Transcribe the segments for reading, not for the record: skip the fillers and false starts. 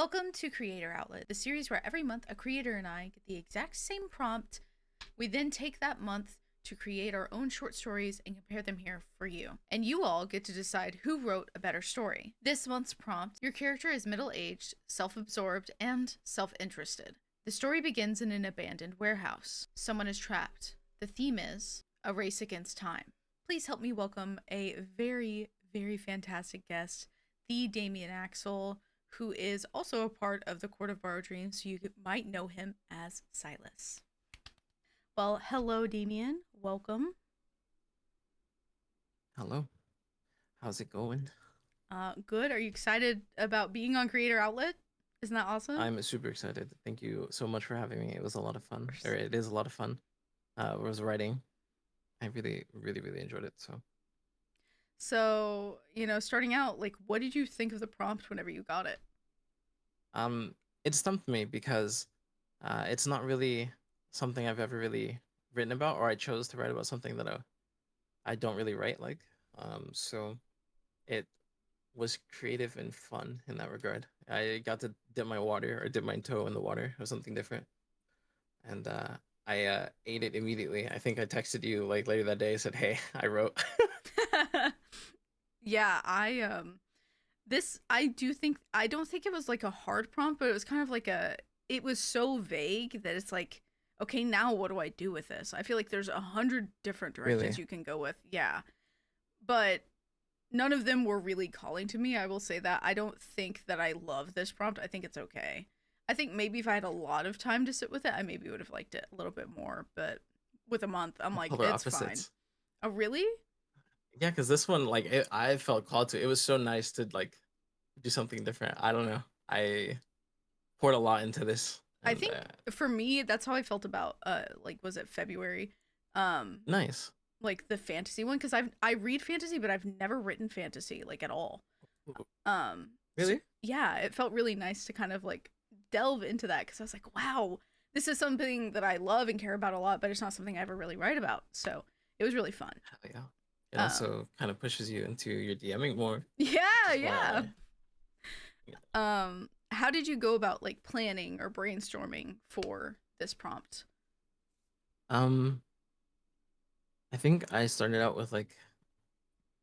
Welcome to Creator Outlet, the series where every month a creator and I get the exact same prompt. We then take that month to create our own short stories and compare them here for you. And you all get to decide who wrote a better story. This month's prompt: your character is middle-aged, self-absorbed, and self-interested. The story begins in an abandoned warehouse. Someone is trapped. The theme is a race against time. Please help me welcome a very, very fantastic guest, the Damien Axel, who is also a part of the Court of Borrowed Dreams, so you might know him as Silas. Well, hello, Damien. Welcome. Hello. How's it going? Good. Are you excited about being on Creator Outlet? Isn't that awesome? I'm super excited. Thank you so much for having me. It was a lot of Of fun. course. Or it is a lot of fun. Was writing. I really, really, really enjoyed it. So, So, starting out, like, what did you think of the prompt whenever you got it? um, it stumped me because, it's not really something I've ever really written about, or I chose to write about something that I don't really write like. So it was creative and fun in that regard. I got to dip my water or dip my toe in the water or something different, and I ate it immediately. I think I texted you like later that day. Said, "Hey, I wrote." Yeah, I don't think it was like a hard prompt, but it was kind of like it was so vague that it's like, okay, now what do I do with this? I feel like there's 100 different directions Really, you can go with. Yeah. But none of them were really calling to me. I will say that. I don't think that I love this prompt. I think it's okay. I think maybe if I had a lot of time to sit with it, I maybe would have liked it a little bit more. But with a month, I'm like, polar it's fine. opposites. Oh, really? Yeah, because this one, like, I felt called to. It was so nice to like do something different. I don't know. I poured a lot into this, I and think for me, that's how I felt about like was it February? Um, nice. like the fantasy one, because I read fantasy, but I've never written fantasy like at all. Ooh, So really? yeah, it felt really nice to kind of like delve into that because I was like, wow, this is something that I love and care about a lot, but it's not something I ever really write about. So it was really fun. Hell yeah. It Um, also kind of pushes you into your DMing more, which yeah, is yeah. why. Yeah. How did you go about like planning or brainstorming for this prompt? Um, I think I started out with like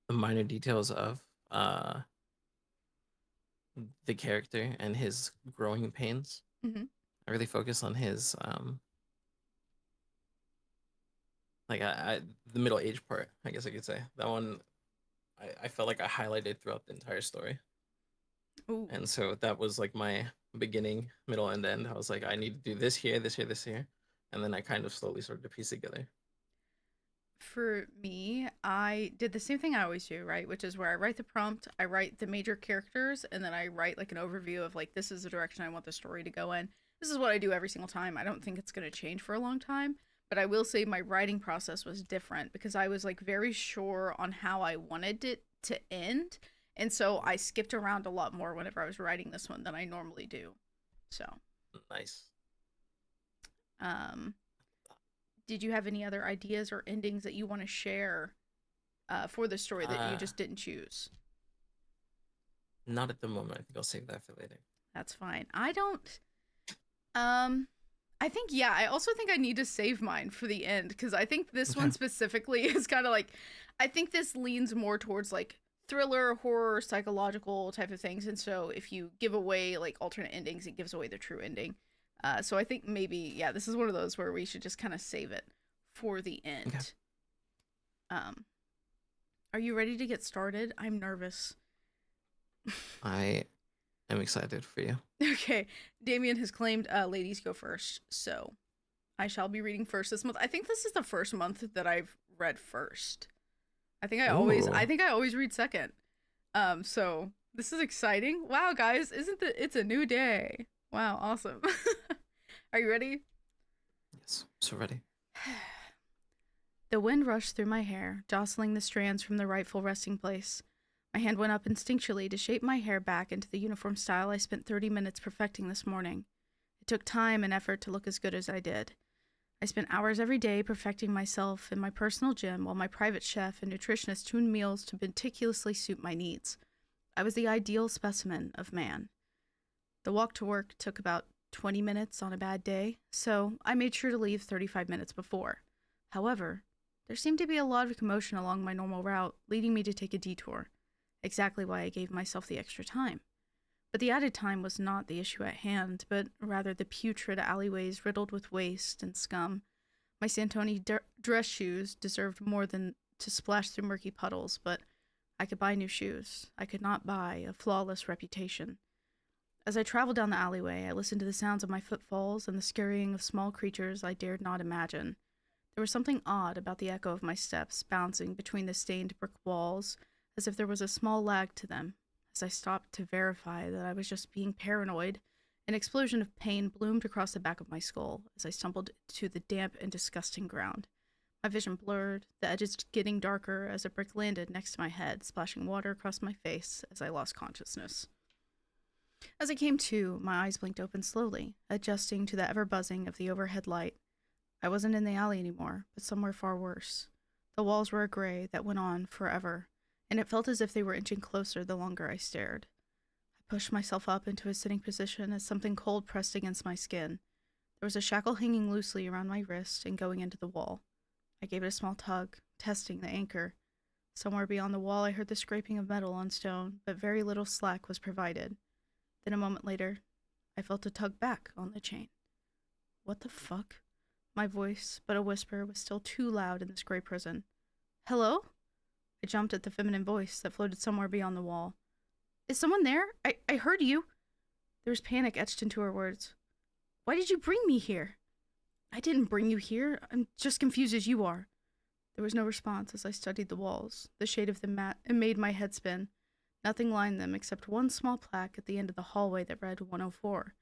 the minor details of uh the character and his growing pains. Mm-hmm. I really focus on his like the middle age part, I guess I could say. That one I felt like I highlighted throughout the entire story. Ooh. And so that was like my beginning, middle, and end. I was like, I need to do this here, this here, this here. And then I kind of slowly started to piece together. For me, I did the same thing I always do, right? Which is where I write the prompt, I write the major characters, and then I write like an overview of like, this is the direction I want the story to go in. This is what I do every single time. I don't think it's going to change for a long time, but I will say my writing process was different because I was like very sure on how I wanted it to end. And so I skipped around a lot more whenever I was writing this one than I normally do. So, Nice. um, did you have any other ideas or endings that you want to share for the story that you Uh, just didn't choose? Not at the moment. I think I'll save that for later. That's fine. I don't. Um, I think yeah. I also think I need to save mine for the end because I think this Okay. one specifically is kind of like. I think this leans more towards like thriller, horror, psychological type of things, and so if you give away like alternate endings, it gives away the true ending. So I think maybe yeah, this is one of those where we should just kind of save it for the Okay. end. Um, are you ready to get started? I'm nervous. I am excited for you. Okay, Damien has claimed ladies go first, so I shall be reading first this month. I think this is the first month that I've read first. I Ooh. think I always read second. So this is exciting. Wow, guys, isn't it's a new day. Wow, awesome. Are you ready? Yes. So ready. The wind rushed through my hair, jostling the strands from their rightful resting place. My hand went up instinctually to shape my hair back into the uniform style I spent 30 minutes perfecting this morning. It took time and effort to look as good as I did. I spent hours every day perfecting myself in my personal gym while my private chef and nutritionist tuned meals to meticulously suit my needs. I was the ideal specimen of man. The walk to work took about 20 minutes on a bad day, so I made sure to leave 35 minutes before. However, there seemed to be a lot of commotion along my normal route, leading me to take a detour. Exactly why I gave myself the extra time. But the added time was not the issue at hand, but rather the putrid alleyways riddled with waste and scum. My Santoni dress shoes deserved more than to splash through murky puddles, but I could buy new shoes. I could not buy a flawless reputation. As I traveled down the alleyway, I listened to the sounds of my footfalls and the scurrying of small creatures I dared not imagine. There was something odd about the echo of my steps bouncing between the stained brick walls, as if there was a small lag to them. As I stopped to verify that I was just being paranoid, an explosion of pain bloomed across the back of my skull as I stumbled to the damp and disgusting ground. My vision blurred, the edges getting darker as a brick landed next to my head, splashing water across my face as I lost consciousness. As I came to, my eyes blinked open slowly, adjusting to the ever-buzzing of the overhead light. I wasn't in the alley anymore, but somewhere far worse. The walls were a gray that went on forever, and it felt as if they were inching closer the longer I stared. I pushed myself up into a sitting position as something cold pressed against my skin. There was a shackle hanging loosely around my wrist and going into the wall. I gave it a small tug, testing the anchor. Somewhere beyond the wall I heard the scraping of metal on stone, but very little slack was provided. Then a moment later, I felt a tug back on the chain. What the fuck? My voice, but a whisper, was still too loud in this gray prison. Hello? I jumped at the feminine voice that floated somewhere beyond the wall. Is someone there? I heard you. There was panic etched into her words. Why did you bring me here? I didn't bring you here. I'm just confused as you are. There was no response as I studied the walls. The shade of the mat made my head spin. Nothing lined them except one small plaque at the end of the hallway that read 104.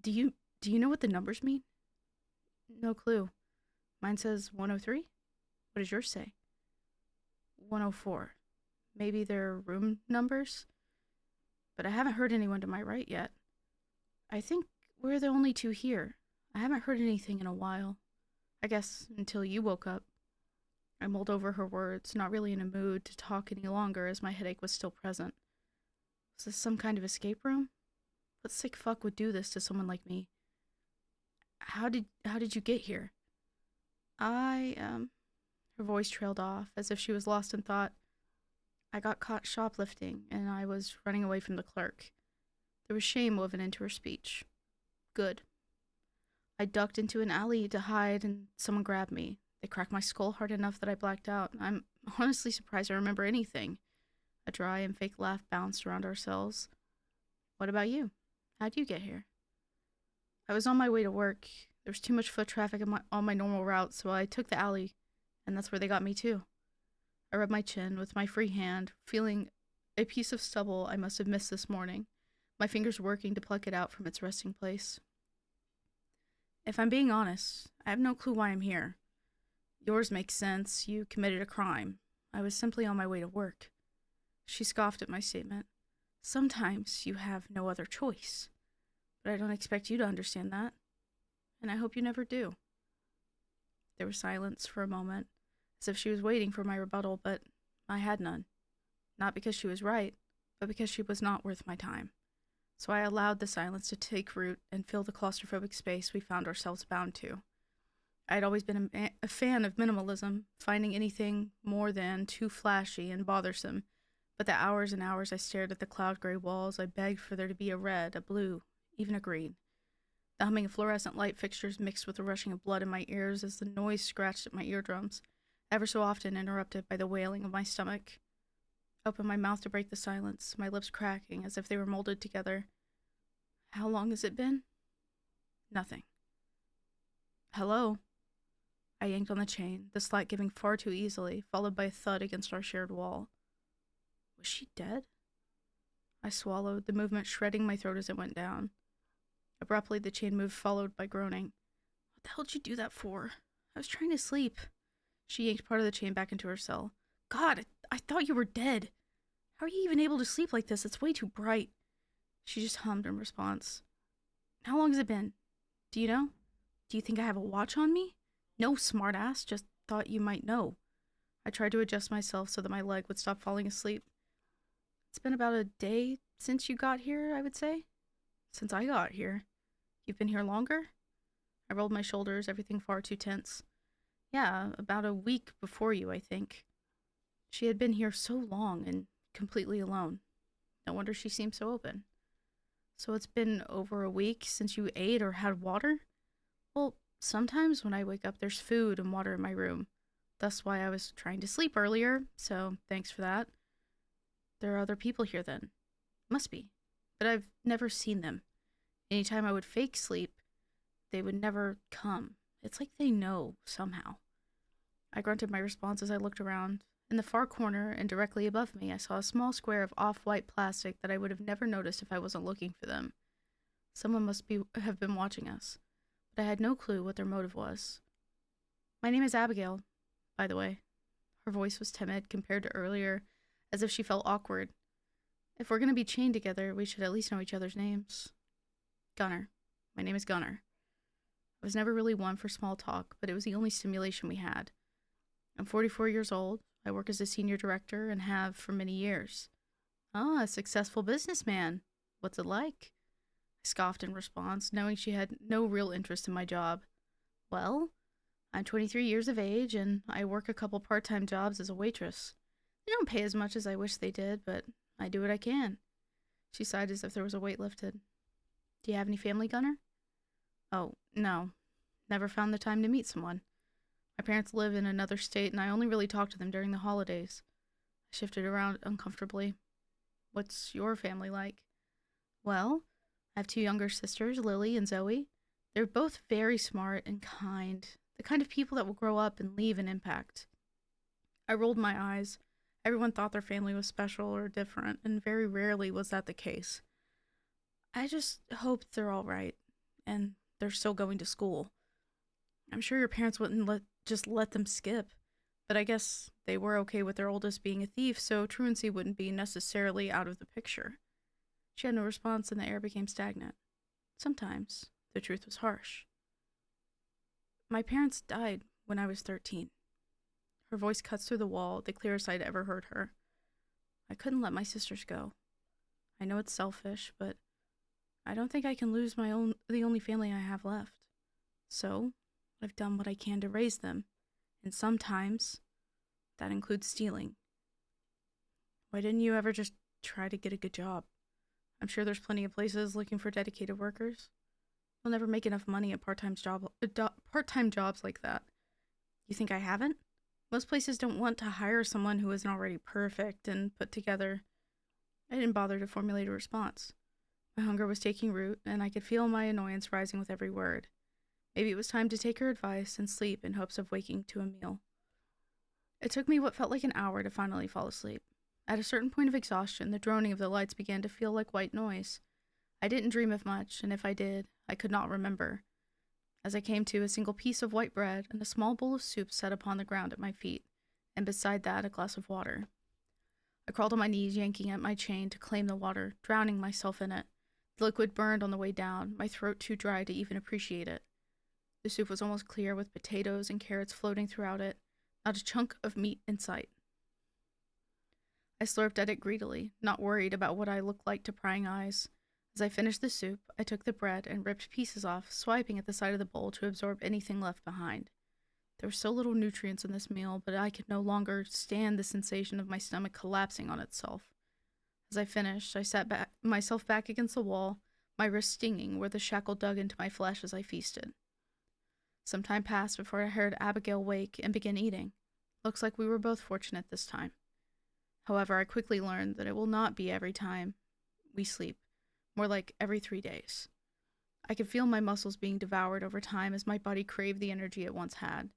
Do you know what the numbers mean? No clue. Mine says 103. What does yours say? 104. Maybe they're room numbers? But I haven't heard anyone to my right yet. I think we're the only two here. I haven't heard anything in a while. I guess until you woke up. I mulled over her words, not really in a mood to talk any longer as my headache was still present. Was this some kind of escape room? What sick fuck would do this to someone like me? How did you get here? Her voice trailed off, as if she was lost in thought. I got caught shoplifting, and I was running away from the clerk. There was shame woven into her speech. Good. I ducked into an alley to hide, and someone grabbed me. They cracked my skull hard enough that I blacked out. I'm honestly surprised I remember anything. A dry and fake laugh bounced around our cells. What about you? How'd you get here? I was on my way to work. There was too much foot traffic on my normal route, so I took the alley, and that's where they got me too. I rubbed my chin with my free hand, feeling a piece of stubble I must have missed this morning, my fingers working to pluck it out from its resting place. If I'm being honest, I have no clue why I'm here. Yours makes sense. You committed a crime. I was simply on my way to work. She scoffed at my statement. Sometimes you have no other choice. But I don't expect you to understand that. And I hope you never do. There was silence for a moment, as if she was waiting for my rebuttal, but I had none. Not because she was right, but because she was not worth my time. So I allowed the silence to take root and fill the claustrophobic space we found ourselves bound to. I had always been a fan of minimalism, finding anything more than too flashy and bothersome, but the hours and hours I stared at the cloud-gray walls, I begged for there to be a red, a blue, even a green. The humming of fluorescent light fixtures mixed with the rushing of blood in my ears as the noise scratched at my eardrums, ever so often interrupted by the wailing of my stomach. I opened my mouth to break the silence, my lips cracking as if they were molded together. How long has it been? Nothing. Hello? I yanked on the chain, the slack giving far too easily, followed by a thud against our shared wall. Was she dead? I swallowed, the movement shredding my throat as it went down. Abruptly, the chain moved, followed by groaning. What the hell did you do that for? I was trying to sleep. She yanked part of the chain back into her cell. God, I thought you were dead. How are you even able to sleep like this? It's way too bright. She just hummed in response. How long has it been? Do you know? Do you think I have a watch on me? No, smartass. Just thought you might know. I tried to adjust myself so that my leg would stop falling asleep. It's been about a day since you got here, I would say. Since I got here. You've been here longer? I rolled my shoulders, everything far too tense. Yeah, about a week before you, I think. She had been here so long and completely alone. No wonder she seemed so open. So it's been over a week since you ate or had water? Well, sometimes when I wake up, there's food and water in my room. That's why I was trying to sleep earlier, so thanks for that. There are other people here then. Must be. But I've never seen them. Anytime I would fake sleep, they would never come. It's like they know, somehow. I grunted my response as I looked around. In the far corner and directly above me, I saw a small square of off-white plastic that I would have never noticed if I wasn't looking for them. Someone have been watching us, but I had no clue what their motive was. My name is Abigail, by the way. Her voice was timid compared to earlier, as if she felt awkward. If we're going to be chained together, we should at least know each other's names. Gunnar. My name is Gunnar. I was never really one for small talk, but it was the only stimulation we had. I'm 44 years old. I work as a senior director and have for many years. Ah, a successful businessman. What's it like? I scoffed in response, knowing she had no real interest in my job. Well, I'm 23 years of age, and I work a couple part-time jobs as a waitress. They don't pay as much as I wish they did, but I do what I can. She sighed as if there was a weight lifted. Do you have any family, Gunnar? Oh, no. Never found the time to meet someone. My parents live in another state, and I only really talk to them during the holidays. I shifted around uncomfortably. What's your family like? Well, I have two younger sisters, Lily and Zoe. They're both very smart and kind, the kind of people that will grow up and leave an impact. I rolled my eyes. Everyone thought their family was special or different, and very rarely was that the case. I just hope they're all right, and they're still going to school. I'm sure your parents wouldn't just let them skip, but I guess they were okay with their oldest being a thief, so truancy wouldn't be necessarily out of the picture. She had no response, and the air became stagnant. Sometimes the truth was harsh. My parents died when I was 13. Her voice cuts through the wall, the clearest I'd ever heard her. I couldn't let my sisters go. I know it's selfish, but I don't think I can lose the only family I have left. So, I've done what I can to raise them, and sometimes that includes stealing. Why didn't you ever just try to get a good job? I'm sure there's plenty of places looking for dedicated workers. You'll never make enough money at part-time jobs like that. You think I haven't? Most places don't want to hire someone who isn't already perfect and put together. I didn't bother to formulate a response. My hunger was taking root, and I could feel my annoyance rising with every word. Maybe it was time to take her advice and sleep in hopes of waking to a meal. It took me what felt like an hour to finally fall asleep. At a certain point of exhaustion, the droning of the lights began to feel like white noise. I didn't dream of much, and if I did, I could not remember. As I came to, a single piece of white bread and a small bowl of soup set upon the ground at my feet, and beside that a glass of water. I crawled on my knees, yanking at my chain to claim the water, drowning myself in it. The liquid burned on the way down, my throat too dry to even appreciate it. The soup was almost clear, with potatoes and carrots floating throughout it, not a chunk of meat in sight. I slurped at it greedily, not worried about what I looked like to prying eyes. As I finished the soup, I took the bread and ripped pieces off, swiping at the side of the bowl to absorb anything left behind. There was so little nutrients in this meal, but I could no longer stand the sensation of my stomach collapsing on itself. As I finished, I sat myself back against the wall, my wrist stinging where the shackle dug into my flesh as I feasted. Some time passed before I heard Abigail wake and begin eating. Looks like we were both fortunate this time. However, I quickly learned that it will not be every time we sleep, more like every 3 days. I could feel my muscles being devoured over time as my body craved the energy it once had.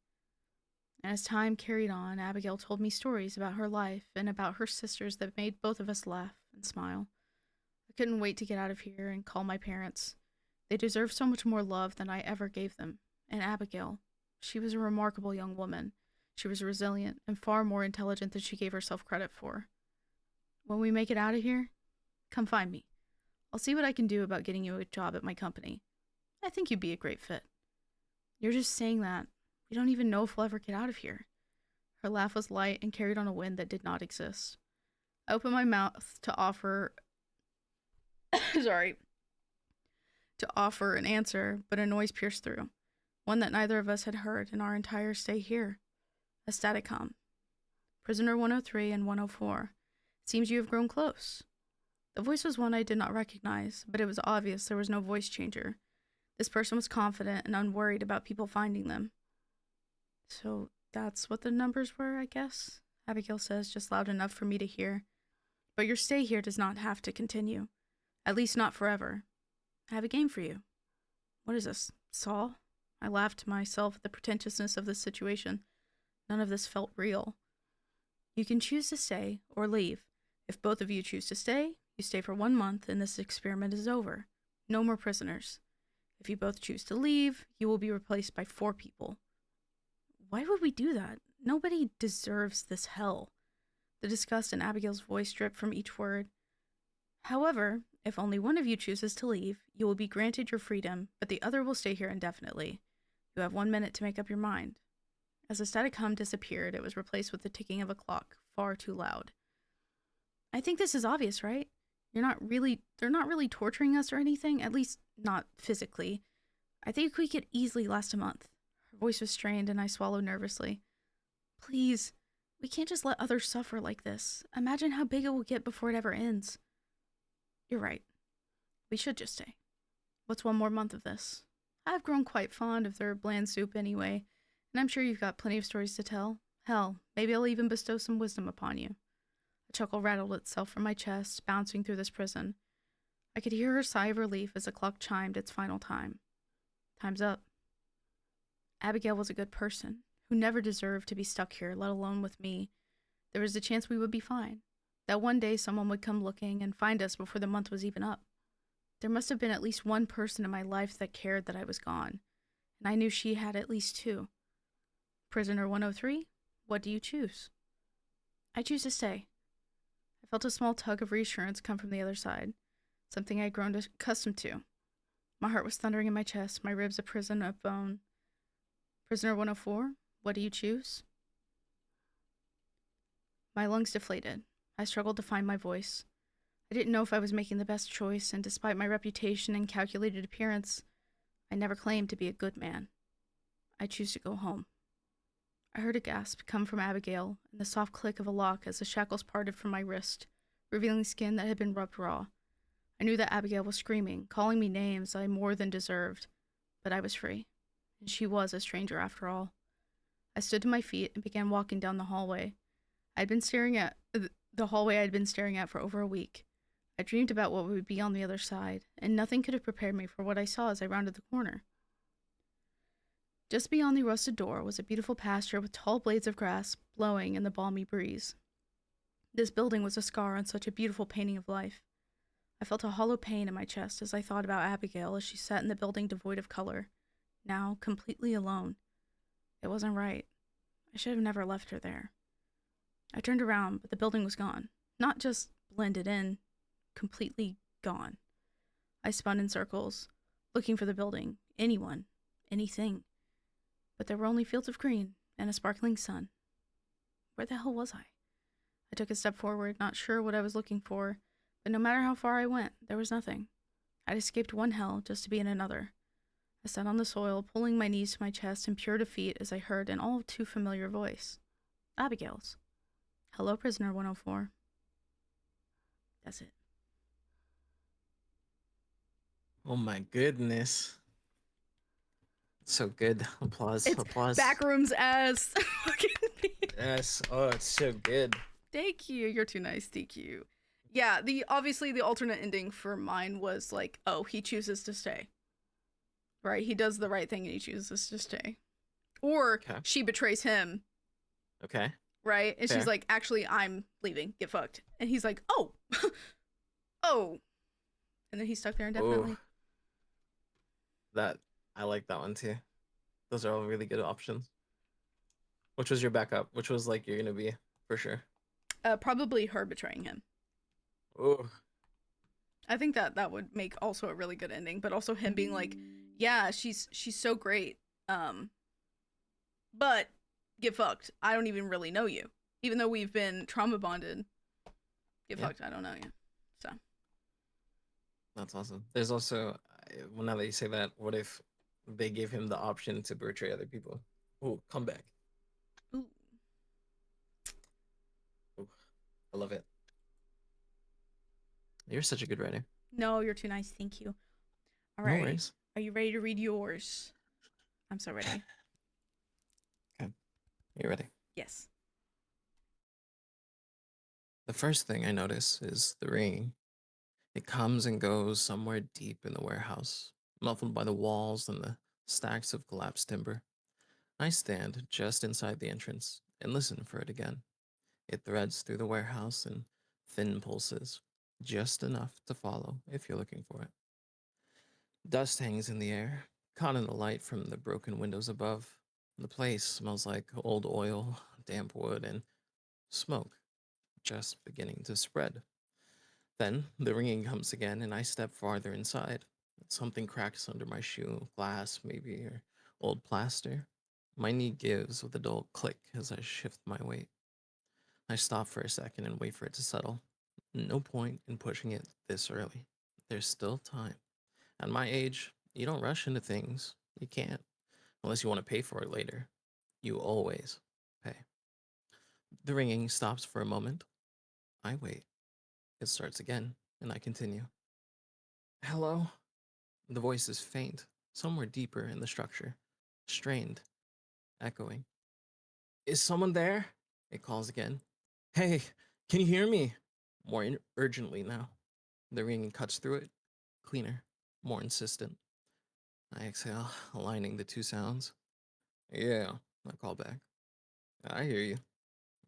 And as time carried on, Abigail told me stories about her life and about her sisters that made both of us laugh and smile. I couldn't wait to get out of here and call my parents. They deserve so much more love than I ever gave them. And Abigail, she was a remarkable young woman. She was resilient and far more intelligent than she gave herself credit for. When we make it out of here, come find me. I'll see what I can do about getting you a job at my company. I think you'd be a great fit. You're just saying that. We don't even know if we'll ever get out of here. Her laugh was light and carried on a wind that did not exist. I opened my mouth to offer sorry, to offer an answer, but a noise pierced through, one that neither of us had heard in our entire stay here. A static hum. Prisoner 103 and 104. Seems you have grown close. The voice was one I did not recognize, but it was obvious there was no voice changer. This person was confident and unworried about people finding them. So that's what the numbers were, I guess? Abigail says, just loud enough for me to hear. But your stay here does not have to continue. At least not forever. I have a game for you. What is this, Saw? I laughed to myself at the pretentiousness of this situation. None of this felt real. You can choose to stay or leave. If both of you choose to stay, you stay for 1 month and this experiment is over. No more prisoners. If you both choose to leave, you will be replaced by 4 people. Why would we do that? Nobody deserves this hell. The disgust in Abigail's voice dripped from each word. However, if only one of you chooses to leave, you will be granted your freedom, but the other will stay here indefinitely. You have 1 minute to make up your mind. As the static hum disappeared, it was replaced with the ticking of a clock, far too loud. I think this is obvious, right? They're not really torturing us or anything, at least not physically. I think we could easily last a month. Her voice was strained and I swallowed nervously. Please, we can't just let others suffer like this. Imagine how big it will get before it ever ends. You're right. We should just stay. What's 1 more month of this? I've grown quite fond of their bland soup anyway, and I'm sure you've got plenty of stories to tell. Hell, maybe I'll even bestow some wisdom upon you. A chuckle rattled itself from my chest, bouncing through this prison. I could hear her sigh of relief as the clock chimed its final time. Time's up. Abigail was a good person, who never deserved to be stuck here, let alone with me. There was a chance we would be fine. That one day someone would come looking and find us before the month was even up. There must have been at least one person in my life that cared that I was gone, and I knew she had at least 2. Prisoner 103, what do you choose? I choose to stay. I felt a small tug of reassurance come from the other side, something I had grown accustomed to. My heart was thundering in my chest, my ribs a prison of bone. Prisoner 104, what do you choose? My lungs deflated. I struggled to find my voice. I didn't know if I was making the best choice, and despite my reputation and calculated appearance, I never claimed to be a good man. I choose to go home. I heard a gasp come from Abigail, and the soft click of a lock as the shackles parted from my wrist, revealing skin that had been rubbed raw. I knew that Abigail was screaming, calling me names I more than deserved, but I was free, and she was a stranger after all. I stood to my feet and began walking down the hallway. I had been staring at the hallway I had been staring at for over a week. I dreamed about what would be on the other side, and nothing could have prepared me for what I saw as I rounded the corner. Just beyond the rusted door was a beautiful pasture with tall blades of grass blowing in the balmy breeze. This building was a scar on such a beautiful painting of life. I felt a hollow pain in my chest as I thought about Abigail as she sat in the building devoid of color, now completely alone. It wasn't right. I should have never left her there. I turned around, but the building was gone. Not just blended in, completely gone. I spun in circles, looking for the building, anyone, anything. But there were only fields of green and a sparkling sun. Where the hell was I? I took a step forward, not sure what I was looking for, but no matter how far I went, there was nothing. I'd escaped one hell just to be in another. I sat on the soil, pulling my knees to my chest in pure defeat as I heard an all too familiar voice. Abigail's. Hello, Prisoner 104. That's it. Oh my goodness. So good. Applause. It's Applause. Backrooms as. Yes. Oh, it's so good. Thank you. You're too nice. Thank you. Yeah, obviously the alternate ending for mine was like, oh, he chooses to stay. Right? He does the right thing and he chooses to stay. Or Okay. she betrays him. Okay. Right? And Fair. she's like, actually, I'm leaving. Get fucked. And he's like, oh. Oh. And then he's stuck there indefinitely. Ooh. I like that one too. Those are all really good options. Which was your backup? Which was like you're gonna be for sure? Probably her betraying him. Oh. I think that would make also a really good ending, but also him being like, yeah, she's so great. But get fucked. I don't even really know you. Even though we've been trauma bonded. Get Yeah, fucked. I don't know you. So. that's awesome. There's also, well, now that you say that, what if they gave him the option to betray other people? Oh, come back. Ooh. Ooh, I love it. You're such a good writer. No, you're too nice. Thank you. All No right. worries. Are you ready to read yours? I'm so ready. Okay, you ready? Yes. The first thing I notice is the ringing. It comes and goes somewhere deep in the warehouse, muffled by the walls and the stacks of collapsed timber. I stand just inside the entrance and listen for it again. It threads through the warehouse in thin pulses, just enough to follow if you're looking for it. Dust hangs in the air, caught in the light from the broken windows above. The place smells like old oil, damp wood, and smoke just beginning to spread. Then the ringing comes again, and I step farther inside. Something cracks under my shoe, glass maybe, or old plaster. My knee gives with a dull click as I shift my weight. I stop for a second and wait for it to settle. No point in pushing it this early. There's still time. At my age, you don't rush into things. You can't, unless you want to pay for it later. You always pay. The ringing stops for a moment. I wait. It starts again, and I continue. Hello? The voice is faint, somewhere deeper in the structure, strained, echoing. Is someone there? It calls again. Hey, can you hear me? More urgently now. The ringing cuts through it, cleaner, more insistent. I exhale, aligning the two sounds. Yeah, I call back. I hear you.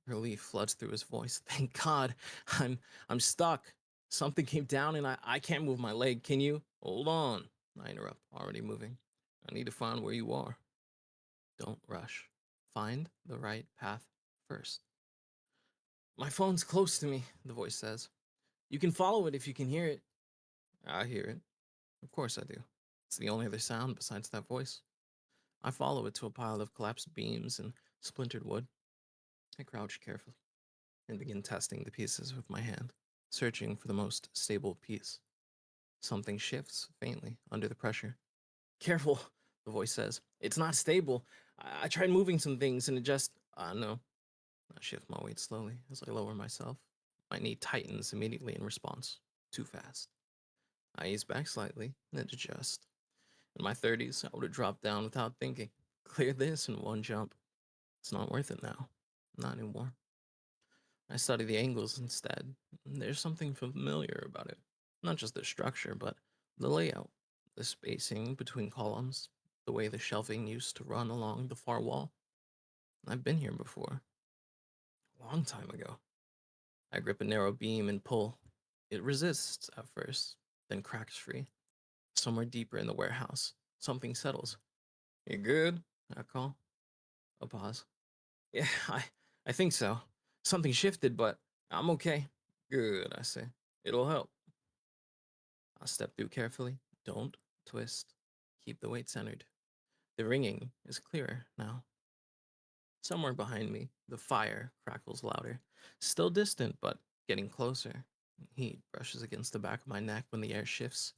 Relief floods through his voice. Thank God. I'm I'm stuck. Something came down and I can't move my leg. Can you? Hold on. I interrupt, already moving. I need to find where you are. Don't rush. Find the right path first. My phone's close to me, the voice says. You can follow it if you can hear it. I hear it. Of course I do. It's the only other sound besides that voice. I follow it to a pile of collapsed beams and splintered wood. I crouch carefully and begin testing the pieces with my hand, searching for the most stable piece. Something shifts faintly under the pressure. Careful, the voice says. It's not stable. I tried moving some things and it just. No. I shift my weight slowly as I lower myself. My knee tightens immediately in response. Too fast. I ease back slightly and adjust. In my 30s, I would have dropped down without thinking. Clear this in one jump. It's not worth it now. Not anymore. I study the angles instead. There's something familiar about it. Not just the structure, but the layout, the spacing between columns, the way the shelving used to run along the far wall. I've been here before, a long time ago. I grip a narrow beam and pull. It resists at first, then cracks free. Somewhere deeper in the warehouse, something settles. You good? I call. A pause. Yeah, I think so. Something shifted, but I'm okay. Good, I say. It'll help. I step through carefully. Don't twist. Keep the weight centered. The ringing is clearer now. Somewhere behind me, the fire crackles louder. Still distant, but getting closer. Heat brushes against the back of my neck when the air shifts.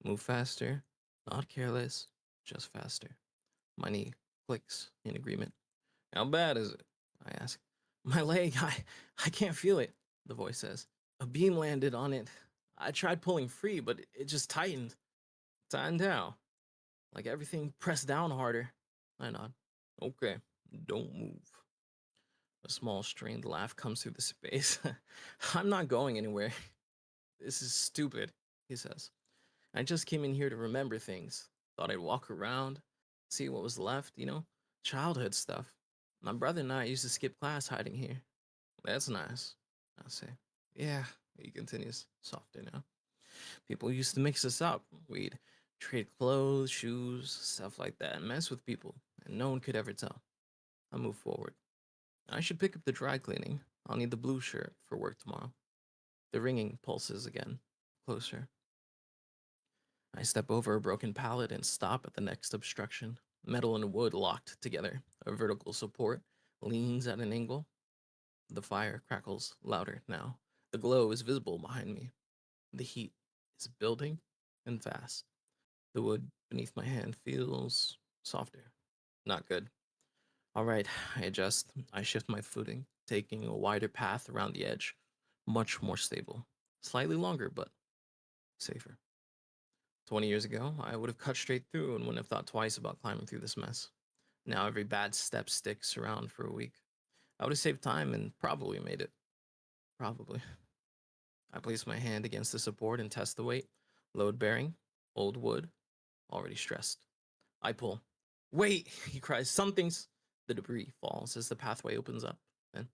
Move faster. Not careless, just faster. My knee clicks in agreement. How bad is it? I ask. My leg, I can't feel it, the voice says. A beam landed on it. I tried pulling free, but it just tightened. Tightened how? Like everything pressed down harder. I nod. Okay, don't move. A small strained laugh comes through the space. I'm not going anywhere. This is stupid, he says. I just came in here to remember things. Thought I'd walk around, see what was left, childhood stuff. My brother and I used to skip class hiding here. That's nice, I say. Yeah, he continues, softer now. People used to mix us up. We'd trade clothes, shoes, stuff like that, and mess with people, and no one could ever tell. I move forward. I should pick up the dry cleaning. I'll need the blue shirt for work tomorrow. The ringing pulses again, closer. I step over a broken pallet and stop at the next obstruction. Metal and wood locked together. A vertical support leans at an angle. The fire crackles louder now. The glow is visible behind me. The heat is building and fast. The wood beneath my hand feels softer. Not good. All right, I adjust. I shift my footing, taking a wider path around the edge. Much more stable. Slightly longer, but safer. 20 years ago, I would have cut straight through and wouldn't have thought twice about climbing through this mess. Now every bad step sticks around for a week. I would have saved time and probably made it. Probably. I place my hand against the support and test the weight. Load bearing, old wood, already stressed. I pull. Wait, he cries. Something's. The debris falls as the pathway opens up. And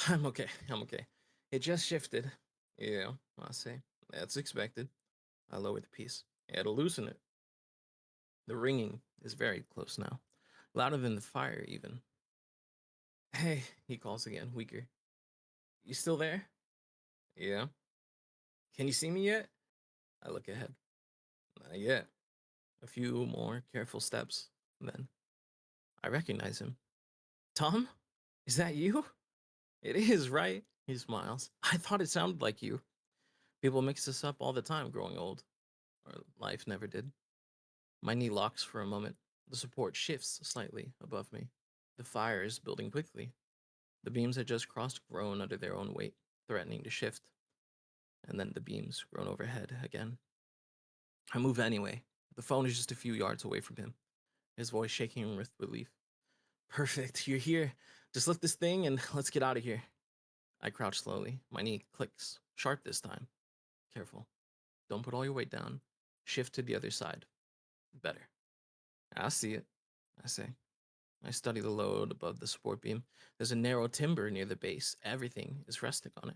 I'm okay. I'm okay. It just shifted. Yeah, I say. That's expected. I lower the piece. It'll loosen it. The ringing is very close now. Louder than the fire, even. Hey, he calls again, weaker. You still there? Yeah. Can you see me yet? I look ahead. Not yet. A few more careful steps. Then I recognize him. Tom? Is that you? It is, right? He smiles. I thought it sounded like you. People mix this up all the time growing old. Or life never did. My knee locks for a moment. The support shifts slightly above me. The fire is building quickly. The beams I just crossed groan under their own weight, threatening to shift. And then the beams groan overhead again. I move anyway. The phone is just a few yards away from him, his voice shaking with relief. Perfect, you're here. Just lift this thing and let's get out of here. I crouch slowly. My knee clicks, sharp this time. Careful. Don't put all your weight down. Shift to the other side. Better. I see it, I say. I study the load above the support beam. There's a narrow timber near the base. Everything is resting on it.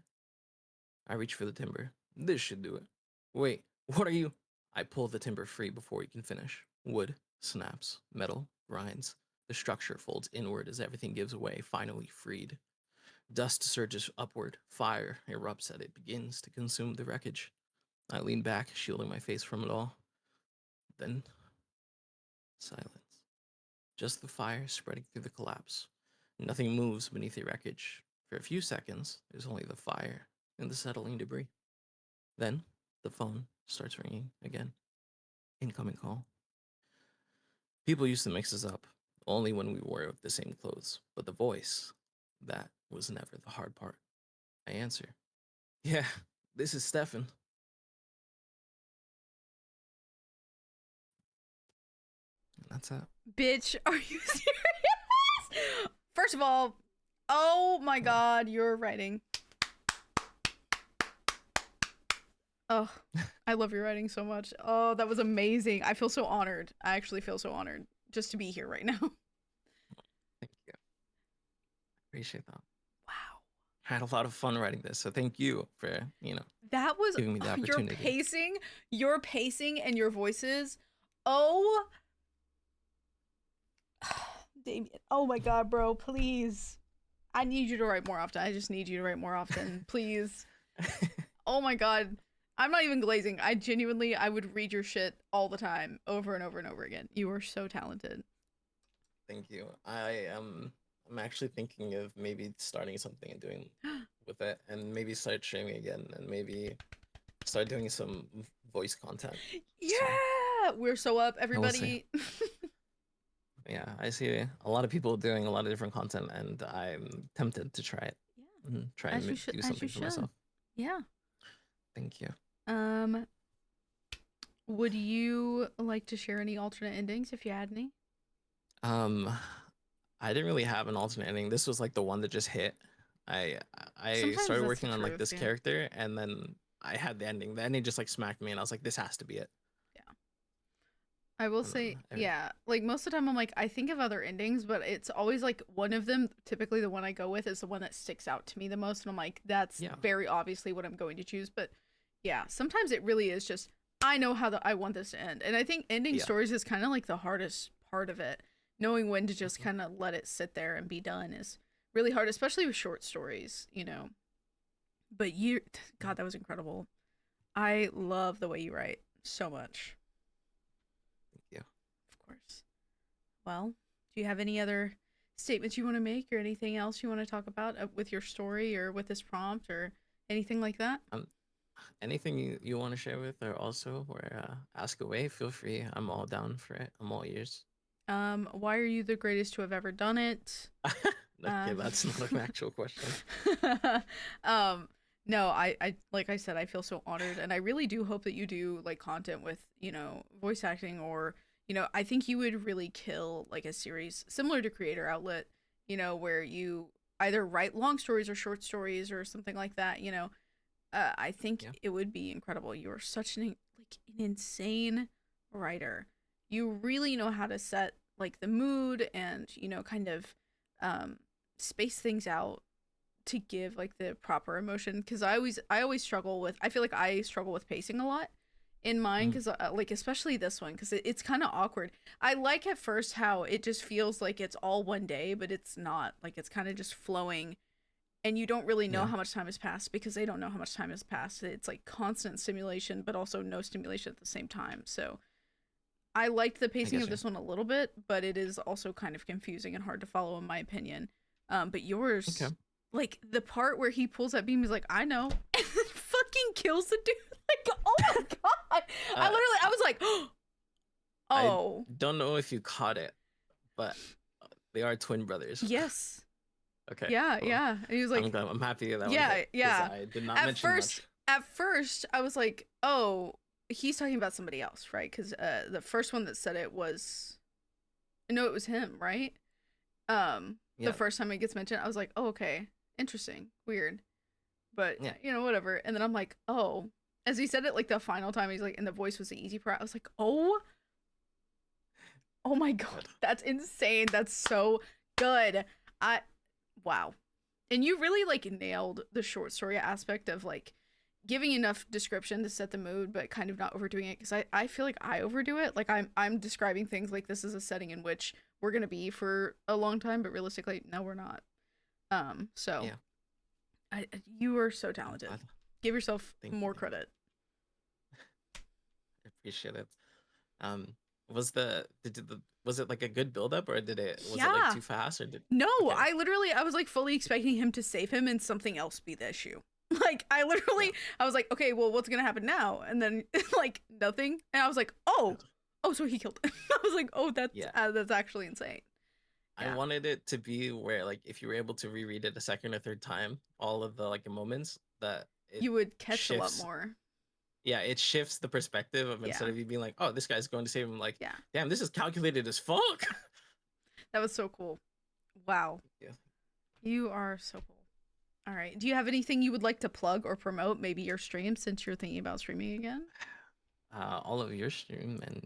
I reach for the timber. This should do it. Wait, what are you? I pull the timber free before he can finish. Wood snaps. Metal grinds. The structure folds inward as everything gives way, finally freed. Dust surges upward. Fire erupts as it begins to consume the wreckage. I lean back, shielding my face from it all. Then, silence. Just the fire spreading through the collapse. Nothing moves beneath the wreckage. For a few seconds, there's only the fire and the settling debris. Then, the phone starts ringing again. Incoming call. People used to mix us up, only when we wore the same clothes. But the voice, that was never the hard part. I answer. Yeah, this is Stefan. And that's it. Bitch, are you serious? First of all, oh my god, you're writing. Oh, I love your writing so much. Oh, that was amazing. I feel so honored. I actually feel so honored just to be here right now. Thank you. Appreciate that. Wow. I had a lot of fun writing this, so thank you for, That was giving me the opportunity. your pacing and your voices. Oh, Damien. Oh my god, bro, please. I need you to write more often. I just need you to write more often, please. Oh my god. I'm not even glazing. I would read your shit all the time, over and over and over again. You are so talented. Thank you. I'm actually thinking of maybe starting something and doing with it, and maybe start streaming again, and maybe start doing some voice content. Yeah, So, we're so up, we'll see. everybody. Yeah, I see a lot of people doing a lot of different content, and I'm tempted to try it. Yeah, Try and do something for myself. Yeah. Thank you. Would you like to share any alternate endings if you had any? Um, I didn't really have an alternate ending. This was like the one that just hit. I Sometimes started that's working the on like truth, this yeah. character, and then I had the ending. The ending just like smacked me, and I was like, this has to be it. Yeah. I will And say, then yeah, like most of the time I'm like, I think of other endings, but it's always like one of them, typically the one I go with is the one that sticks out to me the most. And I'm like, that's yeah, very obviously what I'm going to choose. But yeah, sometimes it really is just, I know how I want this to end. And I think ending yeah. stories is kind of like the hardest part of it. Knowing when to just Mhm. kind of let it sit there and be done is really hard, especially with short stories, you know. But God, that was incredible. I love the way you write so much. Yeah. Of course. Well, do you have any other statements you want to make or anything else you want to talk about with your story or with this prompt or Anything like that? Um, anything you want to share with, or also, or ask away, feel free. I'm all down for it. I'm all ears. Why are you the greatest to have ever done it? Okay, that's not an actual question. um, no, I like I said, I feel so honored, and I really do hope that you do like content with, you know, voice acting, or, you know, I think you would really kill like a series similar to Creator Outlet, you know, where you either write long stories or short stories or something like that, you know. I think Yeah, it would be incredible. You're such an insane writer. You really know how to set like the mood and, you know, kind of um space things out to give like the proper emotion, because I always struggle with, I feel like I struggle with pacing a lot in mine, mm, because like especially this one, because it's kind of awkward. I like at first how it just feels like it's all one day, but it's not. Like it's kind of just flowing, and you don't really know yeah. how much time has passed because they don't know how much time has passed. It's like constant stimulation but also no stimulation at the same time. So I liked the I pacing guess of you. this one a little bit, but it is also kind of confusing and hard to follow in my opinion. But Okay. yours, like the part where he pulls that beam, he's like, I know, and then fucking kills the dude. Like, oh my god! Uh, I was like, I oh don't know if you caught it, but they are twin brothers. yes, Okay. yeah, Well, yeah. And he was like, I'm happy that one yeah, hit because yeah. I did not At mention first, much. at first, I was like, oh, he's talking about somebody else, right? Because the first one that said it was, no, it was him, right? The Yeah. first time it gets mentioned, I was like, oh, okay, interesting, weird, but Yeah. you know, whatever. And then I'm like, oh, as he said it, like the final time, he's like, and the voice was the easy part. I was like, oh my god, Good. that's insane. That's so good. I, wow. And you really like nailed the short story aspect of like giving enough description to set the mood, but kind of not overdoing it. Because I feel like I overdo it. Like I'm describing things like this is a setting in which we're gonna be for a long time, but realistically, no, we're not. So Yeah. you are so I'm talented. glad. Give yourself Thank you. more Thank you. credit. I appreciate it. Um, was it like a good build up, or was it like Yeah. too fast, or did No, okay? I was like fully expecting him to save him and something else be the issue. Like Yeah. I was like, okay, well, what's gonna happen now? And then like nothing, and I was like, Good. oh, so he killed him. I was like, oh, Yeah. that's actually insane. I Yeah, wanted it to be where like if you were able to reread it a second or third time, all of the like moments that it you would catch a lot shifts. more. Yeah, it shifts the perspective of Yeah, instead of you being like, oh, this guy's going to save him, like, yeah, damn, this is calculated as fuck. that was so cool. Wow, Yeah. you are so cool. All right, do you have anything you would like to plug or promote? Maybe your stream, since you're thinking about streaming again. All of your stream and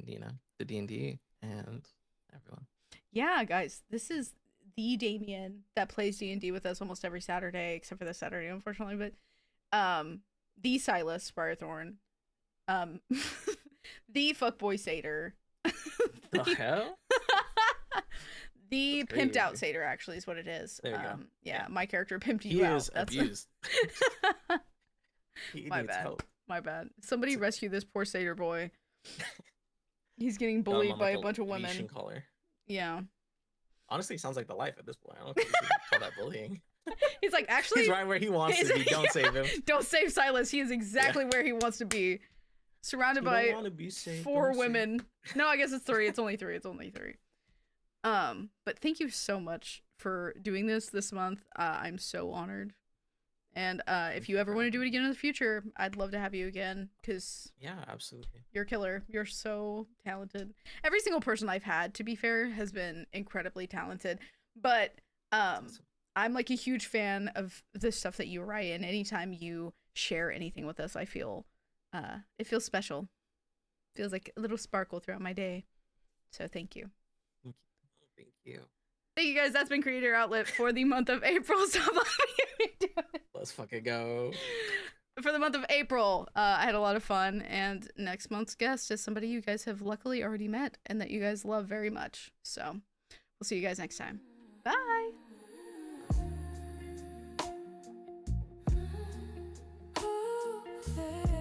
the D&D and everyone. Yeah, guys, this is the Damien that plays D&D with us almost every Saturday, except for this Saturday, unfortunately. But the Silas Firethorn, um, the fuckboy satyr, The the, hell? the That's pimped out crazy. satyr actually is what it is. There you go. Yeah, Yeah. my character pimped He you out. is That's abused. He my needs bad. help. My bad. Somebody So, rescue this poor satyr boy. He's getting got him bullied on by like a a bunch of leash women. and collar. Yeah. Honestly, sounds like the life at this point. I don't think you should call that bullying. He's like, He's actually, right where he wants to be. Don't save him. Don't save Silas. He is Yeah. exactly where he wants to be. Surrounded You don't by want to be saved. four Don't save. women. No, I guess it's three. It's only three. It's only three. But thank you so much for doing this month. I'm so honored. And if Thank you you ever for want to do having it me. again in the future, I'd love to have you again, because Yeah, absolutely. you're killer. You're so talented. Every single person I've had, to be fair, has been incredibly talented. But That's awesome. I'm like a huge fan of the stuff that you write, and anytime you share anything with us, I feel it feels special. Feels like a little sparkle throughout my day. So thank you. Thank you. Thank you. Thank you guys. That's been Creator Outlet for the month of April. Stop Let's fucking go. for the month of April. I had a lot of fun, and next month's guest is somebody you guys have luckily already met and that you guys love very much. So we'll see you guys next time. Bye. Bye.